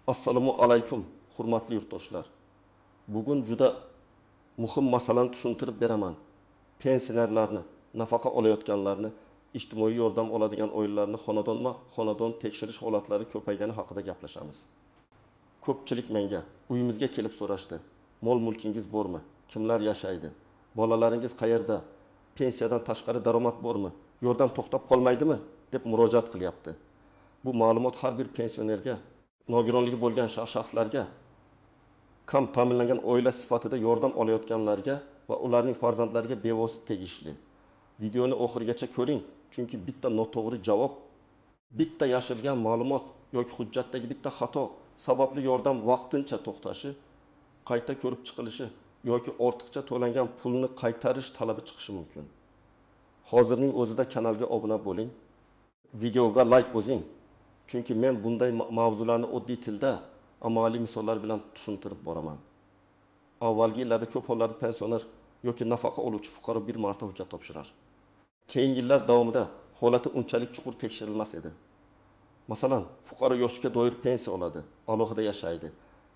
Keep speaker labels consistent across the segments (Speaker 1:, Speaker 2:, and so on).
Speaker 1: Assalomu alaykum, hurmatli yurtdoshlar. Bugun juda muhim masalani tushuntirib beraman. Pensionerlarni, nafaqa olayotganlarni, ijtimoiy yordam oladigan oilalarni xonadon tekshirish holatlari ko'paygani haqida gaplashamiz. Ko'pchilik menga uyimizga kelib so'rashdi. Mol-mulkingiz bormi? Kimlar yashaydi? Bolalaringiz qayerda? Pensiyadan tashqari daromad bormi? Yordam to'xtab qolmaydimi? deb murojaat qilyapti. Bu ma'lumot har bir pensionerga, nogironligi bo'lgan shaxslarga, kam ta'minlangan oila sifatida yordam olayotganlarga va ularning farzandlariga bevosita tegishli. Videoni oxirigacha ko'ring, chunki bitta noto'g'ri javob, bitta yashirilgan ma'lumot yoki hujjatdagi bitta xato sababli yordam vaqtincha to'xtashi, qayta ko'rib chiqilishi yoki ortiqcha to'langan pulni qaytarish talabi chiqishi mumkin. Hozirning o'zida kanalga obuna bo'ling, videoga like bosing. Chunki men bunday mavzularni oddiy tilda, amaliy misollar bilan tushuntirib boraman. Avvalgi yillarda ko'p hollarda pensioner yoki nafaqa oluvchi fuqaro bir marta hujjat topshirar. Keyingi yillar davomida holati unchalik chuqur tekshirilmas edi. Masalan, fuqaro yoshga doir pensiya oladi, alohida yashaydi,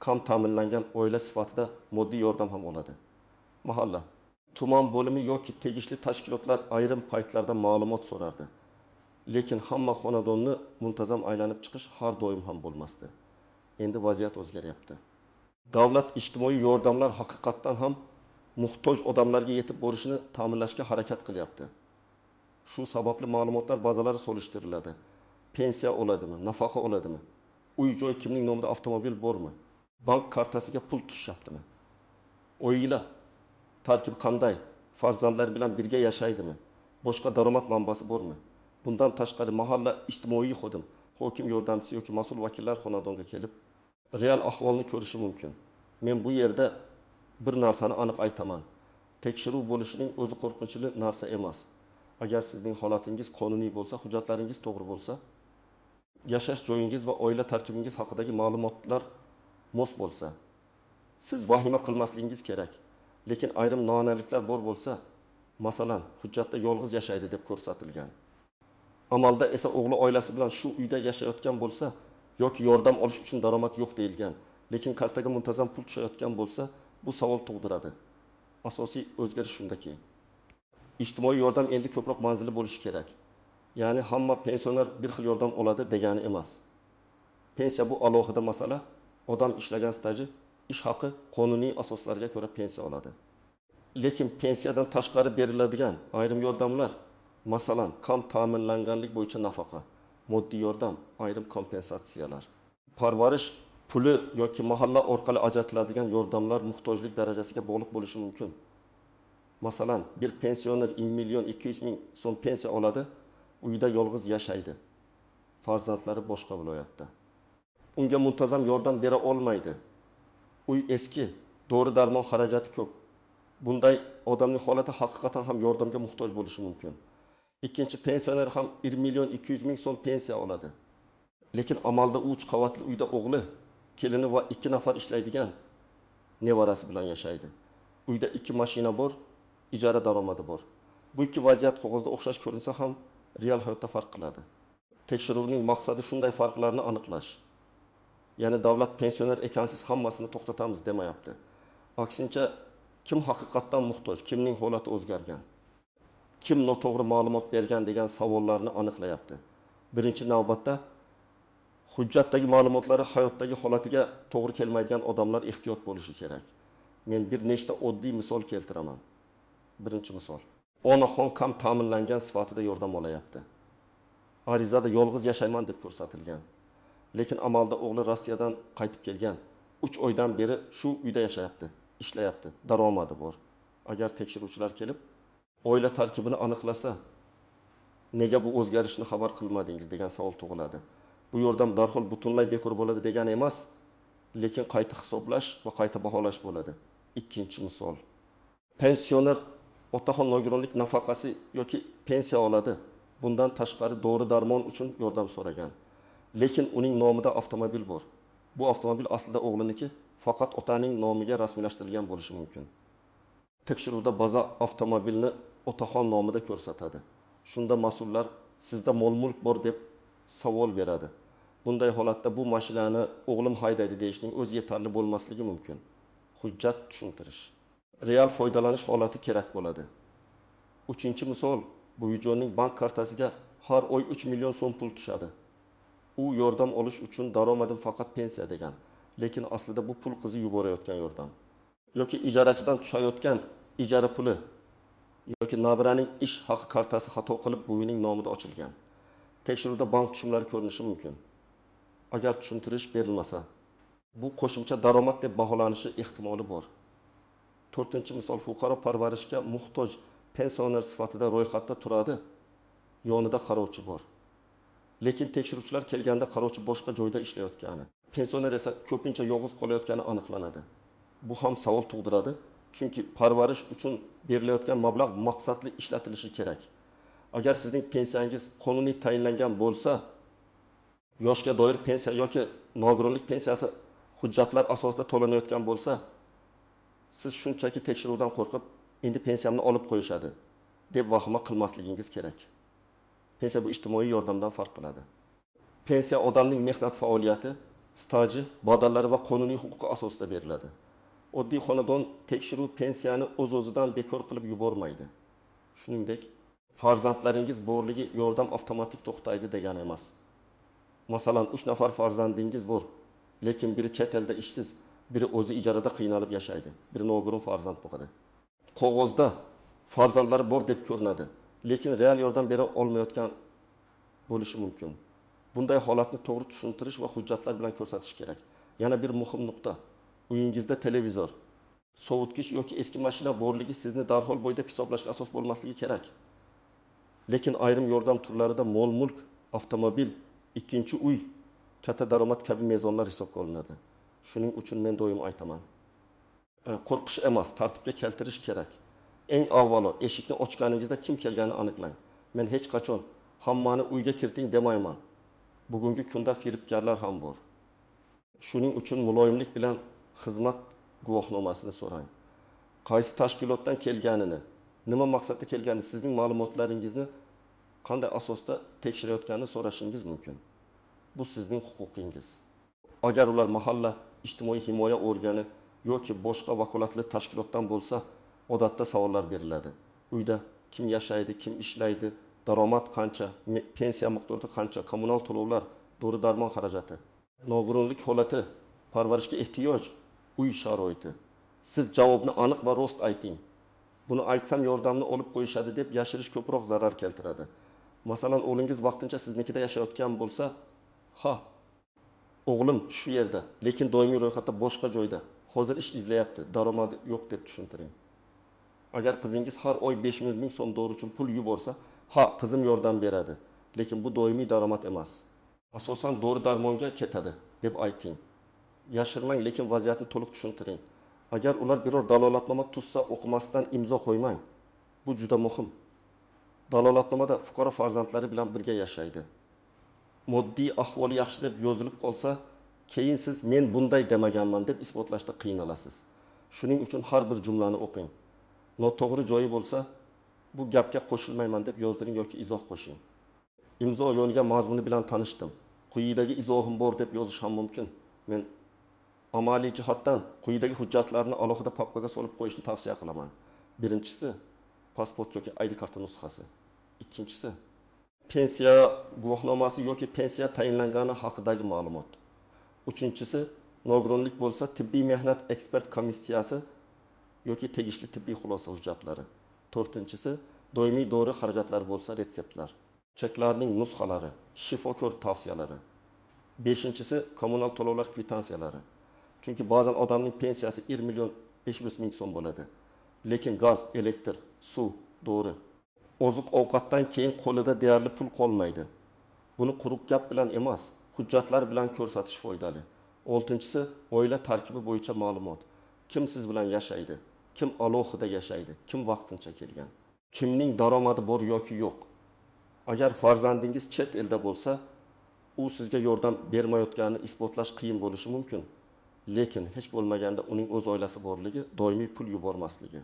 Speaker 1: kam ta'minlangan oila sifatida moddiy yordam ham oladi. Mahalla, tuman bo'limi yoki tegishli tashkilotlar ayrim paytlarda ma'lumot so'rardi. Lekin hamma xonadonni muntazam aylanib chiqish har doim ham bo'lmasdi. Endi vaziyat o'zgaryapti. Davlat ijtimoiy yordamlar haqiqatdan ham muhtoj odamlarga yetib borishini ta'minlashga harakat qilyapti. Shu sababli ma'lumotlar bazalari solishtiriladi. Pensiya oladimi, nafaqa oladimi? Uy-joy kimning nomida avtomobil bormi? Bank kartasiga pul tushyaptimi? Oila tarkibi qanday? Farzandlar bilan birga yashaydimi? Boshqa daromad manbasi bormi? Bundan tashqari mahalla ijtimoiy xodim, hokim yordamchisi yoki mas'ul vakillar xonadonga kelib, real ahvolni ko'rishi mumkin. Men bu yerda bir narsani aniq aytaman. Tekshiruv bo'lishining o'zi qo'rqinchli narsa emas. Agar sizning holatingiz qonuniy bo'lsa, hujjatlaringiz to'g'ri bo'lsa, yashash joyingiz va oila tarkibingiz haqidagi ma'lumotlar mos bo'lsa, siz vahima qilmasligingiz kerak. Lekin ayrim noaniqliklar bor bo'lsa, masalan, hujjatda yolg'iz yashaydi deb ko'rsatilgan. Amalda esa o'g'li oilasi bilan shu uyda yashayotgan bo'lsa yoki yordam olish uchun daromad yo'q deyilgan, lekin kartaga muntazam pul tushayotgan bo'lsa, bu savol tug'diradi. Asosiy o'zgarish shundaki, ijtimoiy yordam endi ko'proq manzilli bo'lishi kerak. Ya'ni hamma pensioner bir xil yordam oladi degani emas. Pensiya bu alohida masala. Odam ishlagan staji, ish haqi qonuniy asoslarga ko'ra pensiya oladi. Lekin pensiyadan tashqari beriladigan ayrim yordamlar, masalan, kam ta'minlanganlik bo'yicha nafaqa, moddiy yordam, ayrim kompensatsiyalar, parvarish puli yoki mahalla orqali ajratiladigan yordamlar muhtojlik darajasiga bog'liq bo'lishi mumkin. Masalan, bir pensioner 1 million 200 ming so'm pensiya oladi, uyda yolg'iz yashaydi. Farzandlari boshqa viloyatda. Unga muntazam yordam bera olmaydi. Uy eski, dori-darmon xarajati ko'p. Bunday odamning holati haqiqatan ham yordamga muhtoj bo'lishi mumkin. Ikkinchi pensioner ham 1 million 200 ming so'm pensiya oladi. Lekin amalda 3 qavatli uyda o'g'li, kelini va 2 nafar ishlaydigan nevarasi bilan yashaydi. Uyda 2 mashina bor, ijara daromadi bor. Bu ikki vaziyat qog'ozda o'xshash ko'rinsa ham real hayotda farq qiladi. Tekshiruvning maqsadi shunday farqlarni aniqlash. Ya'ni davlat pensioner ekansiz hammasini to'xtatamiz demayapti. Aksincha, kim haqiqatdan muhtoj, kimning holati o'zgargan, kim noto'g'ri ma'lumot bergan degan savollarni aniqlayapti. Birinchi navbatda hujjatdagi ma'lumotlari hayotdagi holatiga to'g'ri kelmaydigan odamlar ehtiyot bo'lishi kerak. Men bir nechta oddiy misol keltiraman. Birinchi misol. Onaxon kam ta'minlangan sifatida yordam olayapti. Arizada yolg'iz yashayman deb ko'rsatilgan. Lekin amalda o'g'li Rossiyadan qaytib kelgan. 3 oydan beri shu uyda yashayapti, ishlayapti, daromadi bor. Agar tekshiruvchilar kelib oila tarkibini aniqlasa, nega bu o'zgarishni xabar qilmadingiz degan savol tug'iladi. Bu yordam darhol butunlay bekor bo'ladi degani emas, lekin qayta hisoblash va qayta baholash bo'ladi. Ikkinchi misol. Pensioner otaxon nogironlik nafaqasi yoki pensiya oladi. Bundan tashqari dori-darmon uchun yordam so'ragan. Lekin uning nomida avtomobil bor. Bu avtomobil aslida o'g'liniki, faqat otaning nomiga rasmiylashtirilgan bo'lishi mumkin. Tekshiruvda baza avtomobilni otaxon nomida ko'rsatadi. Shunda mas'ullar sizda mol-mulk bor deb savol beradi. Bunday holatda bu mashinani o'g'lim haydaydi deyishning o'zi yetarli bo'lmasligi mumkin. Hujjat tushuntirish. Real foydalanish holati kerak bo'ladi. Uchinchi misol, bu videoning bank kartasiga har oy 3 million so'm pul tushadi. U yordam olish uchun daromadim faqat pensiya degan. Lekin aslida bu pul qizi yuborayotgan yordam. Yoki ijarachidan tushayotgan ijara puli yoki nabiraning ish haqi kartasi xato qilib buvining nomida ochilgan. Tekshiruvda bank tushumlari ko'rinishi mumkin. Agar tushuntirish berilmasa, bu qo'shimcha daromad deb baholanishi ehtimoli bor. 4-misol, fuqaro parvarishga muhtoj pensioner sifatida ro'yxatda turadi, yonida qarovchi bor. Lekin tekshiruvchilar kelganda qarovchi boshqa joyda ishlayotgani, pensioner esa ko'pincha yolg'iz qolayotgani aniqlanadi. Bu ham savol tug'diradi, chunki parvarish uchun berilayotgan mablag' maqsadli ishlatilishi kerak. Agar sizning pensiyangiz qonuniy tayinlangan bo'lsa, yoshga doir pensiya yoki nogironlik pensiyasi hujjatlar asosida to'lanayotgan bo'lsa, siz shunchaki tekshiruvdan qo'rqib, endi pensiyamni olib qo'yishadi deb vahima qilmasligingiz kerak. Pensiya bu ijtimoiy yordamdan farq qiladi. Pensiya odamning mehnat faoliyati, staji, badallari va qonuniy huquqi asosida beriladi. Oddiy xonadon tekshiruv pensiyani o'z-o'zidan bekor qilib yubormaydi. Shuningdek, farzandlaringiz borligi yordam avtomatik to'xtaydi degani emas. Masalan, 3 nafar farzandingiz bor, lekin biri chet elda ishsiz, biri o'zi ijarada qiynalib yashaydi, biri nogiron farzand bo'ladi. Qog'ozda farzandlari bor deb ko'rinadi, lekin real yordam bera olmayotgan bo'lishi mumkin. Bunday holatni to'g'ri tushuntirish va hujjatlar bilan ko'rsatish kerak. Yana bir muhim nuqta. Uyingizda televizor, sovutgich yoki eski mashina borligi sizni darhol bo'ydab hisoblashga asos bo'lmasligi kerak. Lekin ayrim yordam turlarida mol-mulk, avtomobil, ikkinchi uy, katta daromad kabi mezonlar hisobga olinadi. Shuning uchun men doim aytaman. Qo'rqish emas, tartibga keltirish kerak. Eng avvalo eshikni ochganingizda kim kelganini aniqlang. Men hech qachon hammani uyga kiriting demayman. Bugungi kunda firibgarlar ham bor. Shuning uchun muloyimlik bilan xizmat guvohnomasini so'rang. Qaysi tashkilotdan kelganini, nima maqsadda kelganini, sizning ma'lumotlaringizni qanday asosda tekshirayotganini so'rashingiz mumkin. Bu sizning huquqingiz. Agar ular mahalla ijtimoiy himoya organi yoki boshqa vakolatli tashkilotdan bo'lsa, odatda savollar beriladi. Uyda kim yashaydi, kim ishlaydi, daromad qancha, pensiya miqdori qancha, kommunal to'lovlar, dori-darmon xarajati, nogironlik holati, parvarishga ehtiyoj, uy sharoiti. Siz javobni aniq va rost ayting. Buni aytsam yordamni olib qo'yishadi deb yashirish ko'proq zarar keltiradi. Masalan, o'g'lingiz vaqtincha siznikida yashayotgan bo'lsa, ha, o'g'lim shu yerda, lekin doimiy ro'yxatda boshqa joyda, hozir ish izlayapti, daromadi yo'q deb tushuntiring. Agar qizingiz har oy 500 ming so'm dori uchun pul yuborsa, ha, qizim yordam beradi, lekin bu doimiy daromad emas. Asosan dori-darmonga ketadi deb ayting. Yashirmang, lekin vaziyatni to'liq tushuntiring. Agar ular biror dalolatnoma tuzsa, o'qimasdan imzo qo'ymang. Bu juda muhim. Dalolatnomada fuqaro farzandlari bilan birga yashaydi. Moddiy ahvoli yaxshi deb yozilib qolsa, keyin siz men bunday demaganman deb isbotlashda qiynalasiz. Shuning uchun har bir jumlani o'qing. Noto'g'ri joyi bo'lsa, bu gapga qo'shilmayman deb yozdiring yoki izoh qo'shing. Imzo yoniga mazmuni bilan tanishdim. Quyidagi izohim bor deb yozish ham mumkin. Men amaliy jihatdan quyidagi hujjatlarni alohida papkaga solib qo'yishni tavsiya qilaman. Birinchisi, pasport yoki ID karta nusxasi. Ikkinchisi, pensiya guvohnomasi yoki pensiya tayinlangani haqidagi ma'lumot. Uchinchisi, nogironlik bo'lsa, tibbiy mehnat ekspert komissiyasi yoki tegishli tibbiy xulosa hujjatlari. To'rtinchisi, doimiy dori xarajatlari bo'lsa, retseptlar. Cheklarning nusxalari, shifokor tavsiyalari. Beshinchisi, kommunal to'lovlar kvitansiyalari. Chunki ba'zan odamning pensiyasi 1 million 500 ming so'm bo'ladi. Lekin gaz, elektr, suv, dori, oziq-ovqatdan keyin qo'lida deyarli pul qolmaydi. Buni quruq gap bilan emas, hujjatlar bilan ko'rsatish foydali. 6-si, oila tarkibi bo'yicha ma'lumot. Kim siz bilan yashaydi? Kim alohida yashaydi? Kim vaqtincha kelgan? Kimning daromadi bor yoki yo'q? Agar farzandingiz chet elda bo'lsa, u sizga yordam bermayotganini isbotlash qiyin bo'lishi mumkin. Lekin hech bo'lmaganda uning o'z oilasi borligi, doimiy pul yubormasligi.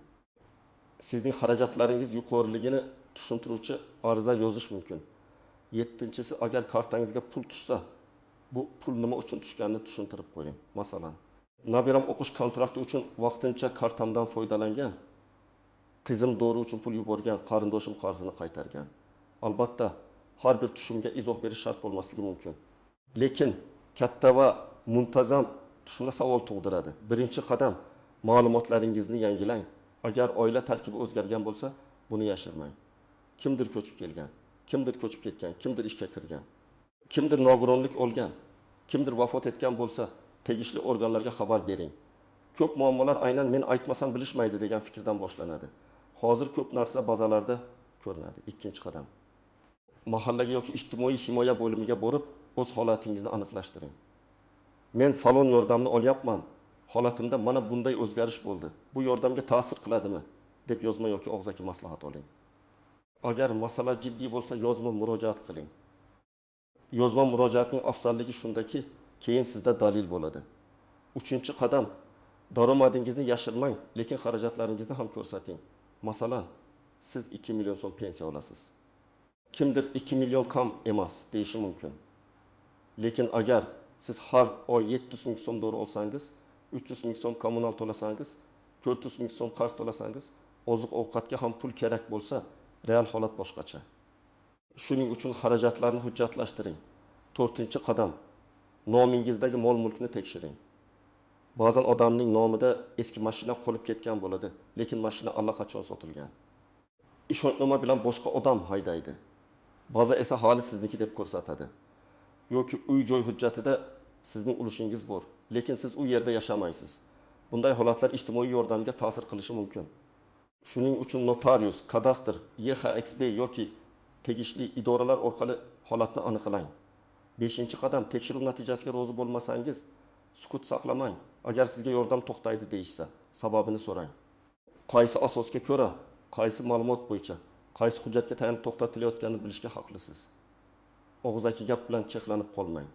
Speaker 1: Sizning xarajatlaringiz yuqoriligini tushuntiruvchi ariza yozish mumkin. 7-si, agar kartangizga pul tushsa, bu pul nima uchun tushganini tushuntirib qo'ying. Masalan, nabiram o'qish kontrakti uchun vaqtincha kartamdan foydalangan, qizim dori uchun pul yuborgan, qarindoshim qarzini qaytargan. Albatta, har bir tushumga izoh berish shart bo'lmasligi mumkin. Lekin katta va muntazam tushumlar savol tug'diradi. Birinchi qadam ma'lumotlaringizni yangilang. Agar oila tarkibi o'zgargan bo'lsa, buni yashirmang. Kimdir ko'chib kelgan, kimdir ko'chib ketgan, kimdir ishga kirgan, kimdir nogironlik olgan, kimdir vafot etgan bo'lsa, tegishli organlarga xabar bering. Ko'p muammolar aynan men aytmasam bilishmaydi degan fikrdan boshlanadi. Hozir ko'p narsa bazalarda ko'rinadi. Ikkinchi qadam. Mahallaga yoki ijtimoiy himoya bo'limiga borib, o'z holatingizni aniqlashtiring. Men falon yordamni olyapman. Holatimda mana bunday o'zgarish bo'ldi. Bu yordamga ta'sir qiladimi? deb yozma yoki og'zaki maslahat oling. Agar masala jiddiy bo'lsa, yozma murojaat qiling. Yozma murojaatning afzalligi shundaki, keyin sizda dalil bo'ladi. Uchinchi qadam, daromadingizni yashirmang, lekin xarajatlaringizni ham ko'rsating. Masalan, siz 2 million so'm pensiya olasiz. Kimdir 2 million kam emas deyishi mumkin. Lekin agar siz har oy 700 ming so'm dori olsangiz, 300 ming so'm kommunal to'lasangiz, 400 ming so'm qarz to'lasangiz, oziq-ovqatga ham pul kerak bo'lsa, real holat boshqacha. Shuning uchun xarajatlarni hujjatlashtiring. 4-qadam, nomingizdagi mol-mulkni tekshiring. Ba'zan odamning nomida eski mashina qolib ketgan bo'ladi, lekin mashina allaqachon sotilgan. Ishonchnoma bilan boshqa odam haydaydi. Ba'zi esa hali sizniki deb ko'rsatadi. Yoki uy-joy hujjatida sizning ulushingiz bor, lekin siz u yerda yashamaysiz. Bunday holatlar ijtimoiy yordamga ta'sir qilishi mumkin. Shuning uchun notarius, kadastr, YHXB yoki tegishli idoralar orqali holatni aniqlang. 5-qadam, tekshiruv natijasiga rozi bo'lmasangiz, sukut saqlamang. Agar sizga yordam to'xtaydi deyishsa, sababini so'rang. Qaysi asosga ko'ra, qaysi ma'lumot bo'yicha, qaysi hujjatga tayanib to'xtatilayotganini bilishga haqlisiz. Og'zaki gap bilan cheklanib qolmang.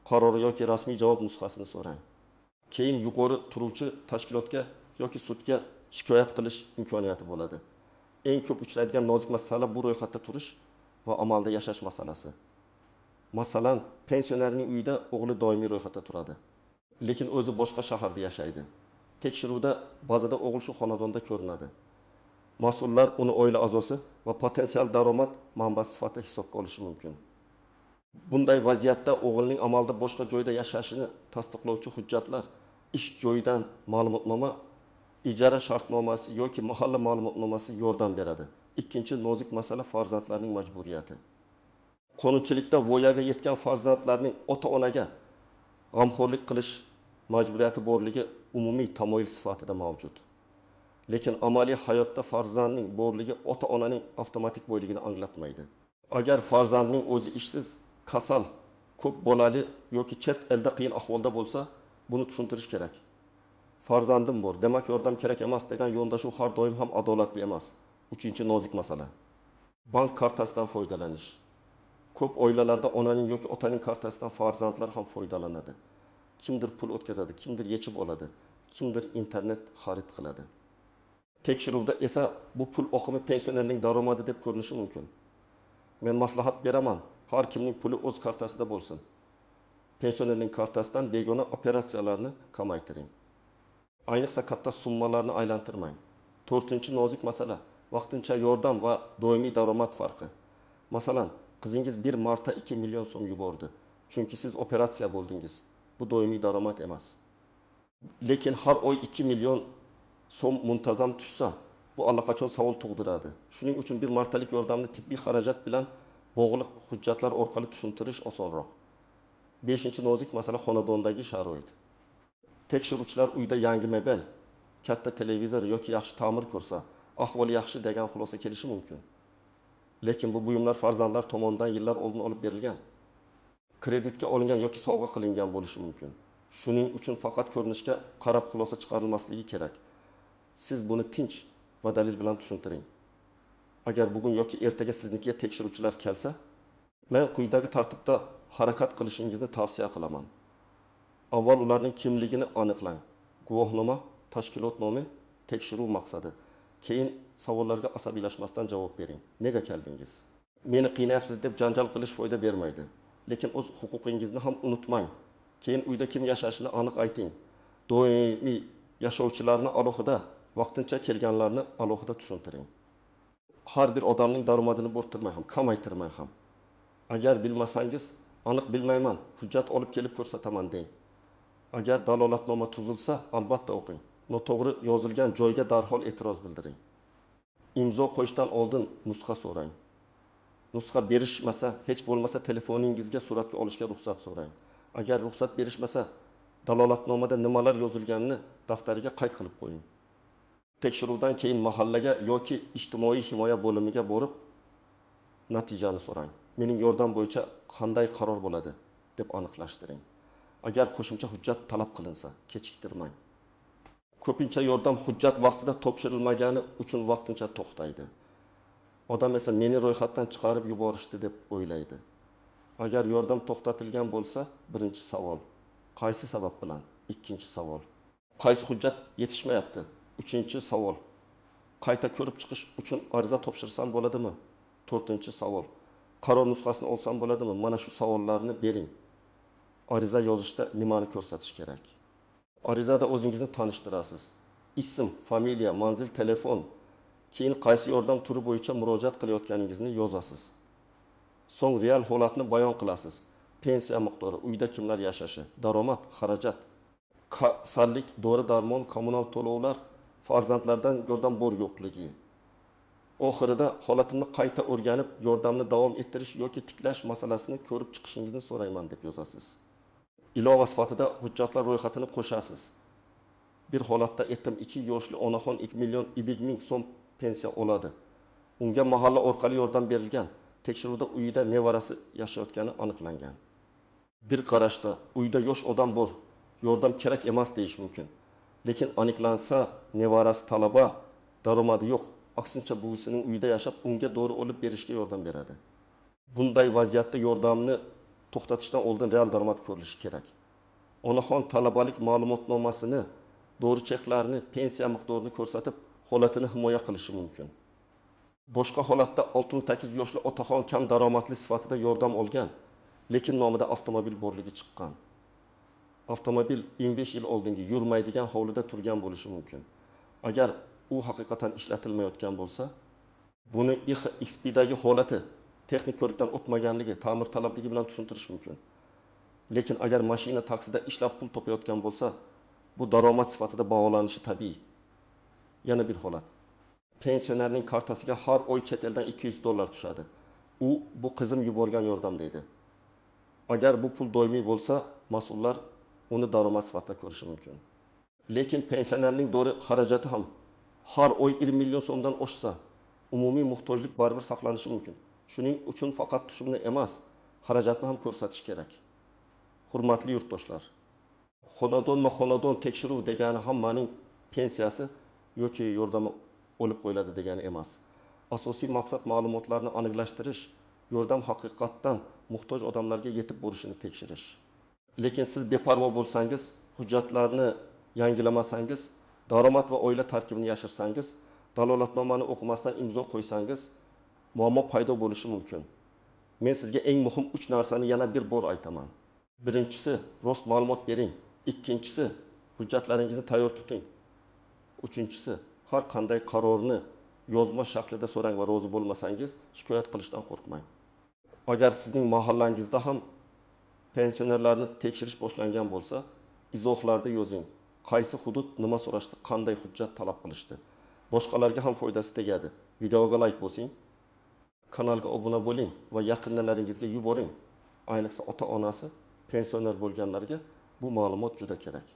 Speaker 1: Qaror yoki rasmiy javob nusxasini so'rang. Keyin yuqori turuvchi tashkilotga yoki sudga shikoyat qilish imkoniyati bo'ladi. Eng ko'p uchraydigan nozik masala bu ro'yxatda turish va amalda yashash masalasi. Masalan, pensionerning uyida o'g'li doimiy ro'yxatda turadi, lekin o'zi boshqa shaharda yashaydi. Tekshiruvda ba'zida o'g'il shu xonadonda ko'rinadi. Mas'ullar uni oila a'zosi va potensial daromad manbasi sifatida hisobga olishi mumkin. Bunday vaziyatda o'g'ilning amalda boshqa joyda yashashini tasdiqlovchi hujjatlar, ish joyidan ma'lumotnoma, ijara shartnomasi yoki mahalla ma'lumotnomasi yordam beradi. Ikkinchi nozik masala farzandlarning majburiyati. Qonunchilikda voyaga yetgan farzandlarning ota-onaga g'amxo'rlik qilish majburiyati borligi umumiy tamoyil sifatida mavjud. Lekin amaliy hayotda farzandning borligi ota-onaning avtomatik boyligini anglatmaydi. Agar farzandning o'zi ishsiz, kasal, ko'p bolali yoki chet elda qiyin ahvolda bo'lsa, buni tushuntirish kerak. Farzandim bor, demak yordam kerak emas degan yondashuv har doim ham adolatli emas. 3-nozik masala. Bank kartasidan foydalanish. Ko'p oilalarda onaning yoki otaning kartasidan farzandlar ham foydalanadi. Kimdir pul o'tkazadi, kimdir yechib oladi, kimdir internet xarid qiladi. Tekshiruvda esa bu pul oqimi pensionerning daromadi deb ko'rinishi mumkin. Men maslahat beraman, har kimning puli o'z kartasida bo'lsin. Pensionerning kartasidan begona operatsiyalarni kamaytiring. Ayniqsa katta summalarni aylantirmang. 4-nozik masala, vaqtincha yordam va doimiy daromad farqi. Masalan, qizingiz bir marta 2 million so'm yubordi, chunki siz operatsiya bo'ldingiz. Bu doimiy daromad emas. Lekin har oy 2 million so'm muntazam tushsa, bu allaqachon savol tug'diradi. Shuning uchun bir martalik yordamni tibbiy xarajat bilan bog'liq hujjatlar orqali tushuntirish osonroq. 5-nozik masala xonadondagi sharoit. Tekshiruvchilar uyda yangi mebel, katta televizor yoki yaxshi ta'mir ko'rsa, ahvoli yaxshi degan xulosa kelishi mumkin. Lekin bu buyumlar farzandlar tomonidan yillar oldin olib berilgan, kreditga olingan yoki sovg'a qilingan bo'lishi mumkin. Shuning uchun faqat ko'rinishga qarab xulosa chiqarilmasligi kerak. Siz buni tinch va dalil bilan tushuntiring. Agar bugun yoki ertaga siznikiga tekshiruvchilar kelsa, men quyidagi tartibda harakat qilishingizni tavsiya qilaman. Avval ularning kimligini aniqlang. Guvohnoma, tashkilot nomi, tekshiruv maqsadi. Keyin savollarga asabiylashmasdan javob bering. Nega keldingiz? Meni qiynayapsiz deb janjal qilish foyda bermaydi. lekin o'z huquqingizni ham unutmang. Keyin uyda kim yashashini aniq ayting. Doimiy yashovchilarni alohida, vaqtincha kelganlarni alohida tushuntiring. Har bir odamning daromadini bo'rttirmay ham, kamaytirmay ham. Agar bilmasangiz, aniq bilmayman, hujjat olib kelib ko'rsataman deng. Agar dalolatnoma tuzilsa, albatta o'qing. Noto'g'ri yozilgan joyga darhol e'tiroz bildiring. Imzo qo'yishdan oldin nusxa so'rang. Nusxa berishmasa, hech bo'lmasa telefoningizga suratga olishga ruxsat so'rang. Agar ruxsat berishmasa, dalolatnomada nimalar yozilganini daftariga qayd qilib qo'ying. Tekshiruvdan keyin mahallaga yoki ijtimoiy himoya bo'limiga borib, natijani so'rang. Mening yordam bo'yicha qanday qaror bo'ladi deb aniqlashtiring. Agar qo'shimcha hujjat talab qilinsa, kechiktirmang. Ko'pincha yordam hujjat vaqtida topshirilmagani uchun vaqtincha to'xtaydi. Odam esa meni ro'yxatdan chiqarib yuborishdi deb o'ylaydi. Agar yordam to'xtatilgan bo'lsa, birinchi savol: qaysi sabab bilan? Ikkinchi savol: qaysi hujjat yetishmayapti? Uchinchi savol: qayta ko'rib chiqish uchun ariza topshirsam bo'ladimi? To'rtinchi savol: qaror nusxasini olsam bo'ladimi? Mana shu savollarni bering. Ariza yozishda nimani ko'rsatish kerak? Arizada o'zingizni tanishtirasiz. Ism, familiya, manzil, telefon, keyin qaysi yordam turi bo'yicha murojaat qilayotganingizni yozasiz. So'ng real holatni bayon qilasiz. Pensiya miqdori, uyda kimlar yashashi, daromad, xarajat, kasallik, dori-darmon, kommunal to'lovlar, farzandlardan yordam bor yo'qligi. Oxirida holatimni qayta o'rganib, yordamni davom ettirish yoki tiklash masalasini ko'rib chiqishingizni so'rayman deb yozasiz. Ilova sifatida hujjatlar ro'yxatini qo'shasiz. Bir holatda etim 2 yoshli onaxon 2,2 million so'm pensiya oladi. Unga mahalla orqali yordam berilgan. Tekshiruvda uyida nevarasi yashayotgani aniqlangan. Bir qarashda uyda yosh odam bor, yordam kerak emas deyish mumkin. Lekin aniqlansa, nevarasi talaba, daromadi yo'q. Aksincha buvisining uyida yashab, unga dori olib berishga yordam beradi. Bunday vaziyatda yordamni to'xtatishdan oldin real daromad ko'rilishi kerak. Onaxon talabalik ma'lumotnomasini, dori cheklarni, pensiya miqdorini ko'rsatib, holatini himoya qilishi mumkin. Boshqa holatda 68 yoshli otaxon kam daromadli sifatida yordam olgan, lekin nomida avtomobil borligi chiqqan. Avtomobil 25 yil oldingi yurmaydigan hovlida turgan bo'lishi mumkin. Agar u haqiqatan ishlatilmayotgan bo'lsa, buni XP'dagi holati, texnik ko'rikdan o'tmaganligi, ta'mir talabligi bilan tushuntirish mumkin. Lekin agar mashina taksida ishlab pul topayotgan bo'lsa, bu daromad sifatida baholanishi tabiiy. Yana bir holat. Pensionerning kartasiga har oy chet eldan $200 tushadi. U bu qizim yuborgan yordam deydi. Agar bu pul doimiy bo'lsa, mas'ullar uni daromad sifatida ko'rishi mumkin. Lekin pensionerning dori xarajati ham har oy 20 million so'mdan oshsa, umumiy muhtojlik baribir saqlanishi mumkin. Shuning uchun faqat tushumni emas, xarajatni ham ko'rsatish kerak. Hurmatli yurtdoshlar, xonadon tekshiruv degani hammaning pensiyasi yoki yordami olib qo'yiladi degani emas. Asosiy maqsad ma'lumotlarni aniqlashtirish, yordam haqiqatdan muhtoj odamlarga yetib borishini tekshirish. Lekin siz beparvo bo'lsangiz, hujjatlarni yangilamasangiz, daromad va oila tarkibini yashirsangiz, dalolatnomani o'qimasdan imzo qo'ysangiz, muammo paydo bo'lishi mumkin. Men sizga eng muhim 3 narsani yana bir bor aytaman. Birinchisi, rost ma'lumot bering. Ikkinchisi, hujjatlaringizni tayyor tuting. Uchinchisi, har qanday qarorni yozma shaklida so'rang va rozi bo'lmasangiz, shikoyat qilishdan qo'rqmang. Agar sizning mahallangizda ham pensionerlarni tekshirish boshlangan bo'lsa, izohlarda yozing. Qaysi hudud nima so'rashdi, qanday hujjat talab qilishdi. Boshqalarga ham foydasi tegadi. Videoga like bosing, kanalga obuna bo'ling va yaqinlaringizga yuboring. Ayniqsa ota-onasi pensioner bo'lganlarga bu ma'lumot juda kerak.